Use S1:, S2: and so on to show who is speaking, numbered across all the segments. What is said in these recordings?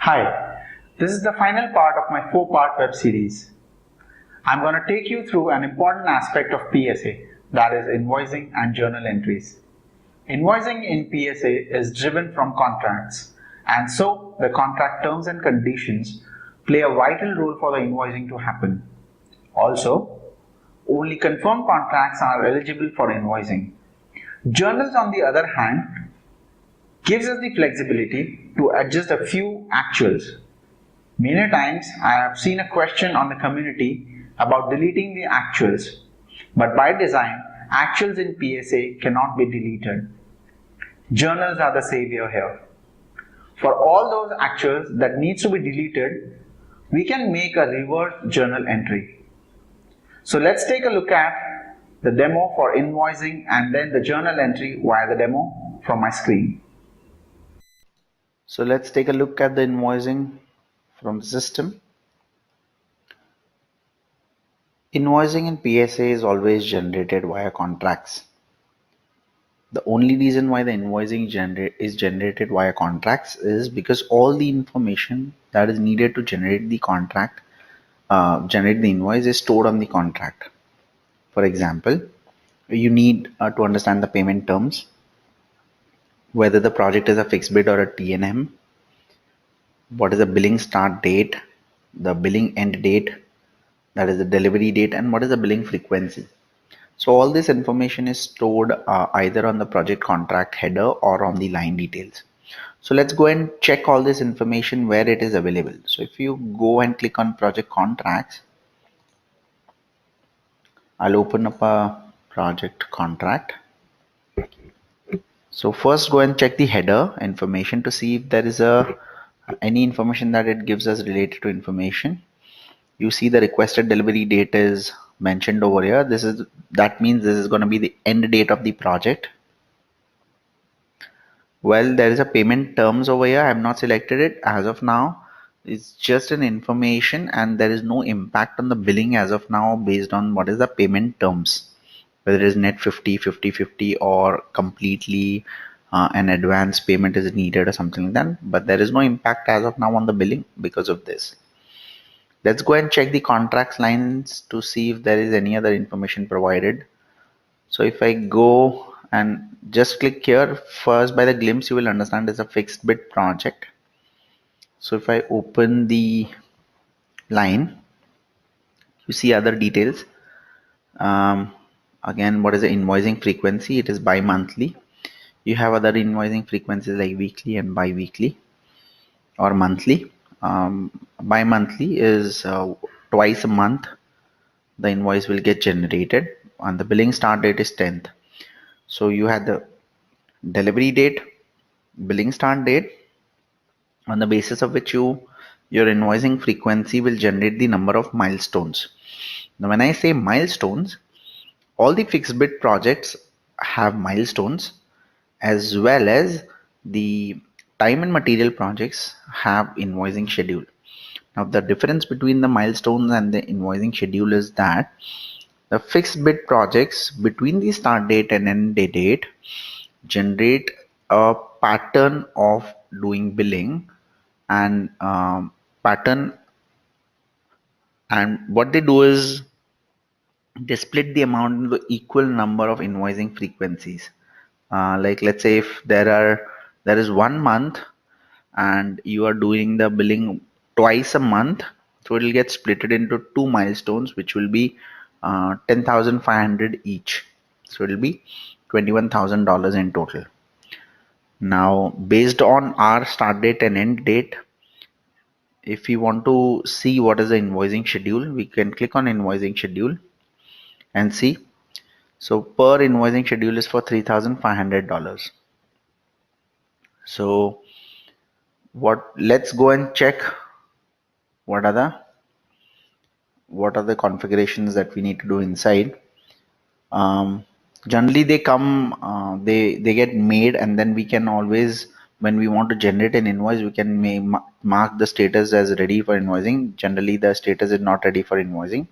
S1: Hi, this is the final part of my 4-part web series. I'm going to take you through an important aspect of PSA, that is invoicing and journal entries. Invoicing in PSA is driven from contracts, and so the contract terms and conditions play a vital role for the invoicing to happen. Also, only confirmed contracts are eligible for invoicing. Journals, on the other hand, gives us the flexibility to adjust a few actuals. Many times I have seen a question on the community about deleting the actuals, but by design, actuals in PSA cannot be deleted. Journals are the savior here. For all those actuals that needs to be deleted, we can make a reverse journal entry. So let's take a look at the demo for invoicing and then the journal entry via the demo from my screen.
S2: So let's take a look at the invoicing from the system. Invoicing in PSA is always generated via contracts. The only reason why the invoicing is generated via contracts is because all the information that is needed to generate the contract, generate the invoice is stored on the contract. For example, you need to understand the payment terms, whether the project is a fixed bid or a T&M, what is the billing start date, the billing end date, that is the delivery date, and what is the billing frequency. So all this information is stored either on the project contract header or on the line details. So let's go and check all this information where it is available. So if you go and click on project contracts, I'll open up a project contract. So first go and check the header information to see if there is any information that it gives us related to information. You see the requested delivery date is mentioned over here. That means this is going to be the end date of the project. Well, there is a payment terms over here. I have not selected it as of now. It's just an information and there is no impact on the billing as of now based on what is the payment terms, whether it is net 50, 50, 50 or completely an advance payment is needed or something like that. But there is no impact as of now on the billing because of this. Let's go and check the contracts lines to see if there is any other information provided. So if I go and just click here, first by the glimpse you will understand it's a fixed bid project. So if I open the line, you see other details. Again, what is the invoicing frequency? It is bi-monthly. You have other invoicing frequencies like weekly and bi-weekly or monthly. Bi-monthly is twice a month the invoice will get generated and the billing start date is 10th. So you had the delivery date, billing start date, on the basis of which your invoicing frequency will generate the number of milestones. Now when I say milestones, all the fixed bid projects have milestones as well as the time and material projects have invoicing schedule. Now the difference between the milestones and the invoicing schedule is that the fixed bid projects between the start date and end date generate a pattern of doing billing and pattern, and what they do is they split the amount into equal number of invoicing frequencies. Like let's say if there is 1 month and you are doing the billing twice a month, so it will get splitted into two milestones which will be 10,500 each, so it will be $21,000 in total. Now based on our start date and end date, if we want to see what is the invoicing schedule, we can click on invoicing schedule and see. So per invoicing schedule is for $3,500. So let's go and check what are the configurations that we need to do inside. Generally they come they get made, and then we can always, when we want to generate an invoice, we can mark the status as ready for invoicing. Generally the status is not ready for invoicing.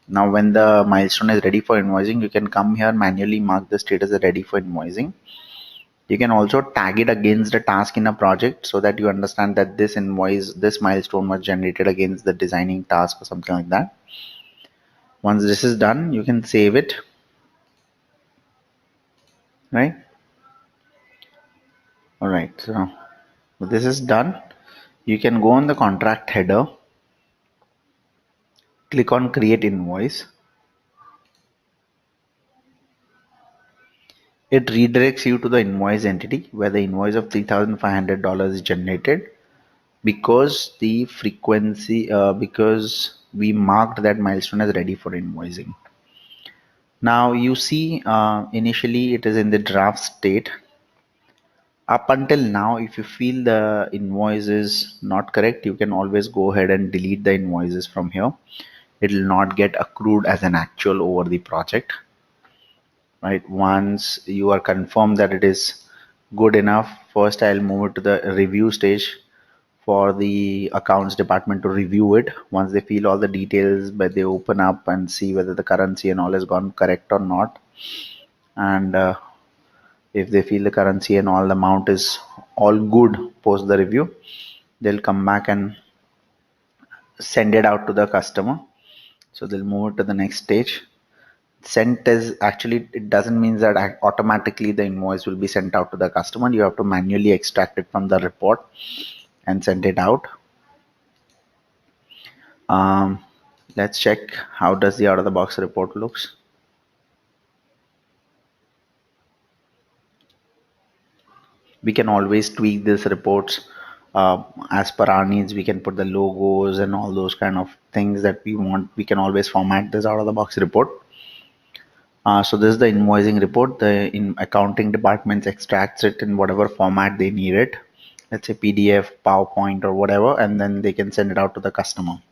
S2: Now when the milestone is ready for invoicing, you can come here, manually mark the status as ready for invoicing, You can also tag it against the task in a project so that you understand that this invoice, this milestone was generated against the designing task or something like that. Once this is done, you can save it, right? All right, so this is done. You can go on the contract header, click on create invoice. It redirects you to the invoice entity where the invoice of $3,500 is generated because the frequency, because we marked that milestone as ready for invoicing. Now you see, initially it is in the draft state. Up until now, if you feel the invoice is not correct, you can always go ahead and delete the invoices from here. It will not get accrued as an actual over the project. Right, once you are confirmed that it is good enough, first I'll move it to the review stage for the accounts department to review it. Once they feel all the details, but they open up and see whether the currency and all has gone correct or not, and if they feel the currency and all the amount is all good post the review, they'll come back and send it out to the customer. So they'll move it to the next stage. Sent is actually, it doesn't mean that automatically the invoice will be sent out to the customer. You have to manually extract it from the report and send it out. Let's check how does the out of the box report looks. We can always tweak these reports as per our needs. We can put the logos and all those kind of things that we want. We can always format this out of the box report. So this is the invoicing report. The accounting departments extracts it in whatever format they need it. Let's say PDF, PowerPoint, or whatever, and then they can send it out to the customer.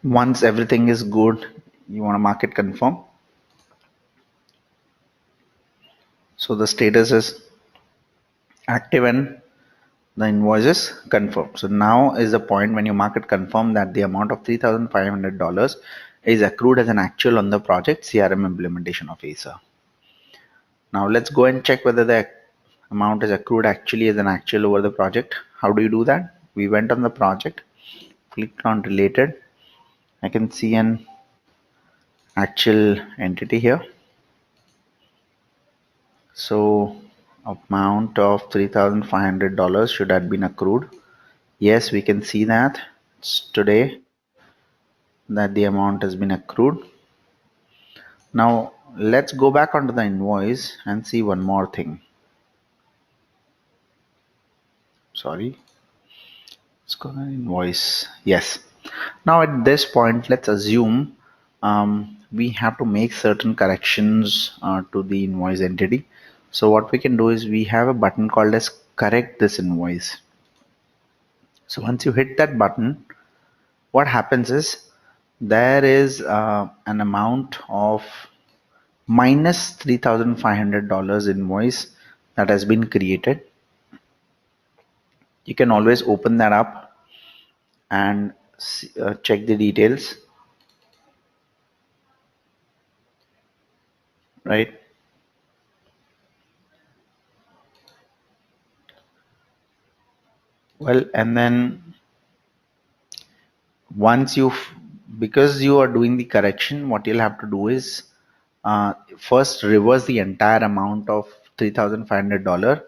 S2: Once everything is good, you want to mark it confirm. So the status is active and the invoice is confirmed. So now is the point when you mark it confirm that the amount of $3,500 is accrued as an actual on the project CRM implementation of ASA. Now let's go and check whether the amount is accrued actually as an actual over the project. How do you do that? We went on the project, clicked on related. I can see an actual entity here. So amount of $3,500 should have been accrued. Yes, we can see that it's today that the amount has been accrued. Now let's go back onto the invoice and see one more thing. Sorry, let's go to invoice. Yes. Now at this point, let's assume we have to make certain corrections to the invoice entity. So what we can do is we have a button called as correct this invoice. So once you hit that button, what happens is there is an amount of minus $3,500 invoice that has been created. You can always open that up and check the details, right? Well, and then once because you are doing the correction, what you'll have to do is first reverse the entire amount of $3,500.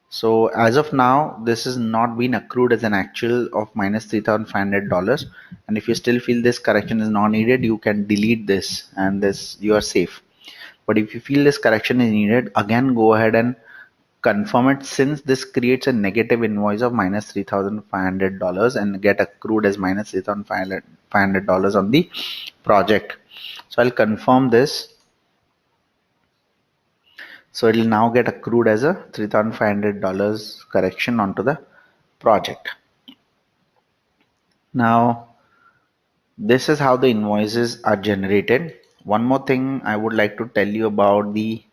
S2: So as of now, this has not been accrued as an actual of minus $3,500. And if you still feel this correction is not needed, you can delete this and this you are safe. But if you feel this correction is needed, again go ahead and confirm it, since this creates a negative invoice of minus $3,500 and get accrued as minus $3,500 on the project. So I'll confirm this. So it will now get accrued as a $3,500 correction onto the project. Now this is how the invoices are generated. One more thing I would like to tell you about the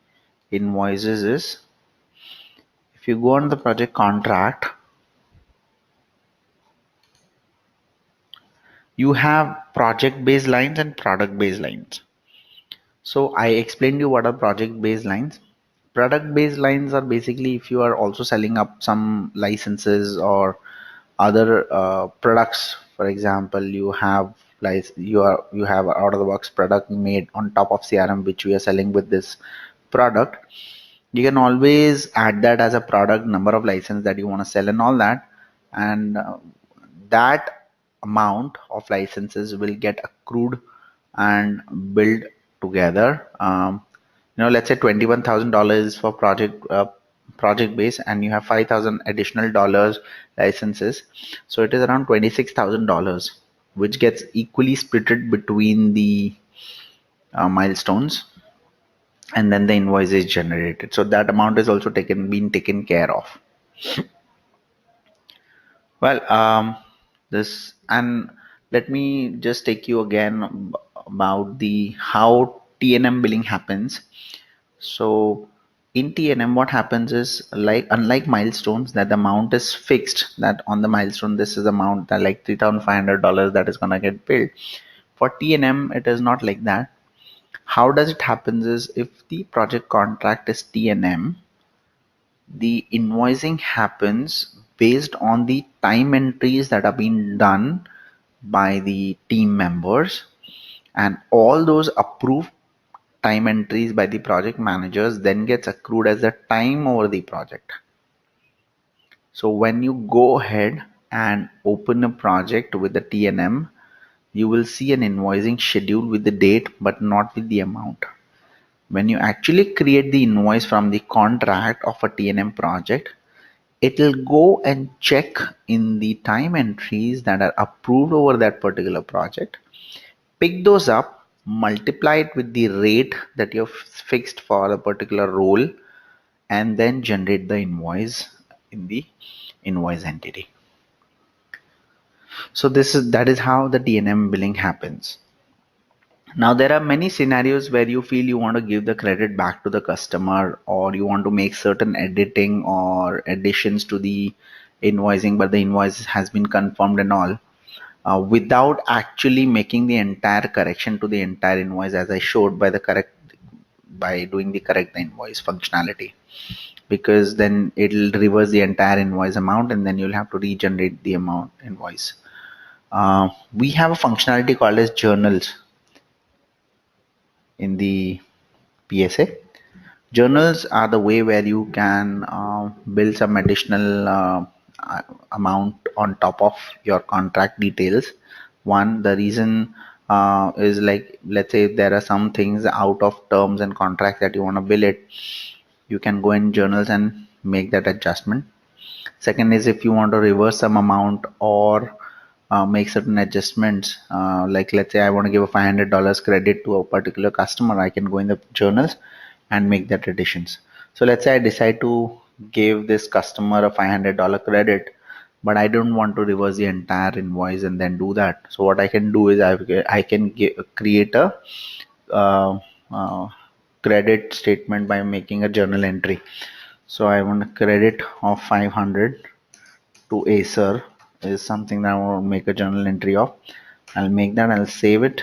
S2: invoices is, if you go on the project contract, you have project based lines and product based lines. So I explained you what are project based lines. Product based lines are basically if you are also selling up some licenses or other products. For example, you have like you have out of the box product made on top of CRM which we are selling with this product. You can always add that as a product, number of license that you want to sell and all that, and that amount of licenses will get accrued and build together. Let's say $21,000 for project base, and you have 5,000 additional dollars licenses, so it is around $26,000, which gets equally splitted between the milestones, and then the invoice is generated. So that amount is also being taken care of. Well, this and let me just take you again about the how TNM billing happens. So in TNM, what happens is, like unlike milestones, that the amount is fixed. That on the milestone, this is the amount that like $3,500 that is gonna get billed. For TNM, it is not like that. How does it happens is, if the project contract is TNM, the invoicing happens based on the time entries that are being done by the team members, and all those approved time entries by the project managers then gets accrued as the time over the project. So when you go ahead and open a project with the TNM, you will see an invoicing schedule with the date but not with the amount. When you actually create the invoice from the contract of a TNM project, it will go and check in the time entries that are approved over that particular project, pick those up, multiply it with the rate that you've fixed for a particular role, and then generate the invoice in the invoice entity. So that is how the TNM billing happens. Now there are many scenarios where you feel you want to give the credit back to the customer, or you want to make certain editing or additions to the invoicing, but the invoice has been confirmed and all, without actually making the entire correction to the entire invoice, as I showed by doing the correct invoice functionality, because then it'll reverse the entire invoice amount and then you'll have to regenerate the amount invoice. We have a functionality called as journals in the PSA. Journals are the way where you can build some additional amount on top of your contract details. One, the reason is, like, let's say if there are some things out of terms and contracts that you want to bill it, you can go in journals and make that adjustment. Second is, if you want to reverse some amount or make certain adjustments, like let's say I want to give a $500 credit to a particular customer, I can go in the journals and make that additions. So let's say I decide to give this customer a $500 credit, but I don't want to reverse the entire invoice and then do that. So what I can do is I can create a uh, uh, credit statement by making a journal entry. So I want a credit of 500 to Acer is something that I want to make a journal entry of. I'll make that, I'll save it.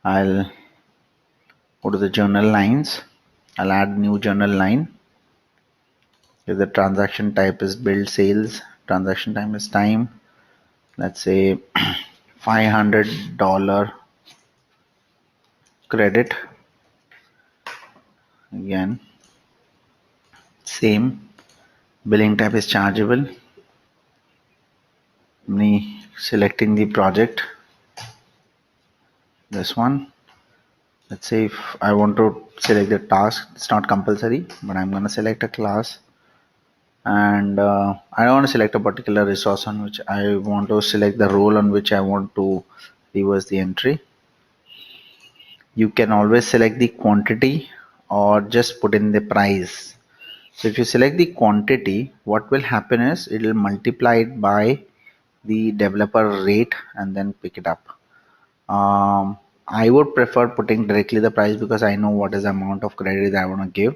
S2: I'll go to the journal lines. I'll add new journal line. If the transaction type is billed sales, transaction time is time. Let's say $500 credit. Again, same. Billing type is chargeable. Me selecting the project. This one. Let's say if I want to select the task, it's not compulsory, but I'm going to select a class, and I don't want to select a particular resource on which I want to select the role on which I want to reverse the entry. You can always select the quantity or just put in the price. So if you select the quantity, what will happen is it will multiply it by the developer rate and then pick it up. I would prefer putting directly the price because I know what is the amount of credit that I want to give.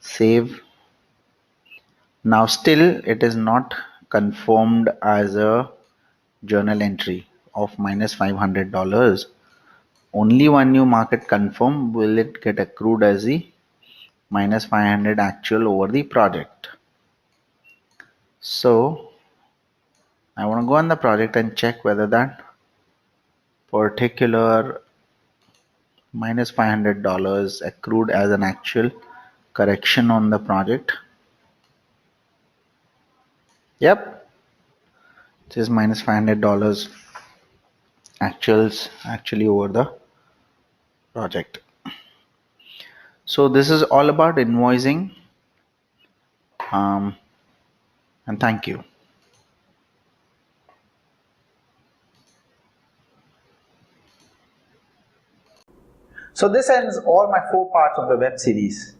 S2: Save. Now still it is not confirmed as a journal entry of minus $500. only when you mark it confirm will it get accrued as the minus 500 actual over the project. So I want to go on the project and check whether that particular minus $500 accrued as an actual correction on the project. Yep, it is minus $500 actually over the project. So this is all about invoicing, and thank you.
S1: So this ends all my 4 parts of the web series.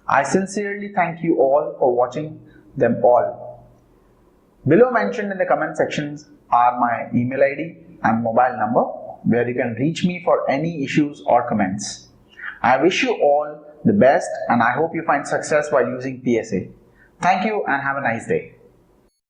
S1: I sincerely thank you all for watching them all. Below mentioned in the comment sections are my email ID and mobile number where you can reach me for any issues or comments. I wish you all the best and I hope you find success while using PSA. Thank you and have a nice day.